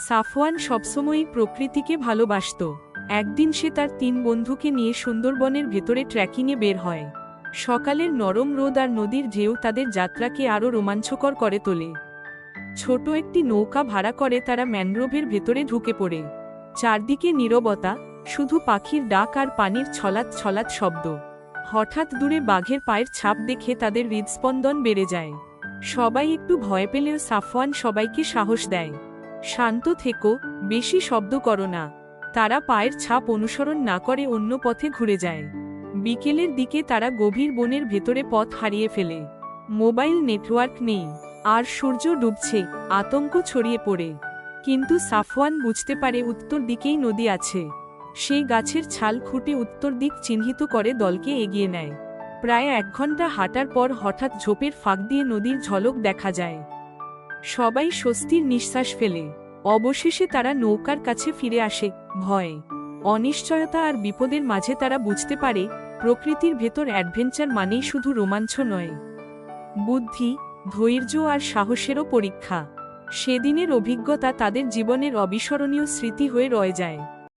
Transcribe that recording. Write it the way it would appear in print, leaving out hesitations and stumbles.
সাফওয়ান সবসময়ই প্রকৃতিকে ভালোবাসত। একদিন সে তার 3 বন্ধুকে নিয়ে সুন্দরবনের ভেতরে ট্রেকিংয়ে বের হয়। সকালের নরম রোদ আর নদীর ঢেউ তাদের যাত্রাকে আরও রোমাঞ্চকর করে তোলে। ছোট একটি নৌকা ভাড়া করে তারা ম্যানগ্রোভের ভেতরে ঢুকে পড়ে। চারদিকে নীরবতা, শুধু পাখির ডাক আর পানির ছলাৎ ছলাৎ শব্দ। হঠাৎ দূরে বাঘের পায়ের ছাপ দেখে তাদের হৃদস্পন্দন বেড়ে যায়। সবাই একটু ভয় পেলেও সাফওয়ান সবাইকে সাহস দেয়। শান্ত থেকো, বেশি শব্দ করো না। তারা পায়ের ছাপ অনুসরণ না করে অন্য পথে ঘুরে যায়। বিকেলের দিকে তারা গভীর বনের ভেতরে পথ হারিয়ে ফেলে। মোবাইল নেটওয়ার্ক নেই, আর সূর্য ডুবছে, আতঙ্ক ছড়িয়ে পড়ে। কিন্তু সাফওয়ান বুঝতে পারে উত্তর দিকেই নদী আছে। সেই গাছের ছাল খুঁটে উত্তর দিক চিহ্নিত করে দলকে এগিয়ে নেয়। প্রায় 1 ঘন্টা হাঁটার পর হঠাৎ ঝোপের ফাঁক দিয়ে নদীর ঝলক দেখা যায়। সবাই স্বস্তির নিঃশ্বাস ফেলে। অবশেষে তারা নৌকার কাছে ফিরে আসে। ভয়, অনিশ্চয়তা আর বিপদের মাঝে তারা বুঝতে পারে প্রকৃতির ভেতর অ্যাডভেঞ্চার মানেই শুধু রোমাঞ্চ নয়, বুদ্ধি, ধৈর্য আর সাহসেরও পরীক্ষা। সেদিনের অভিজ্ঞতা তাদের জীবনের অবিস্মরণীয় স্মৃতি হয়ে রয়ে যায়।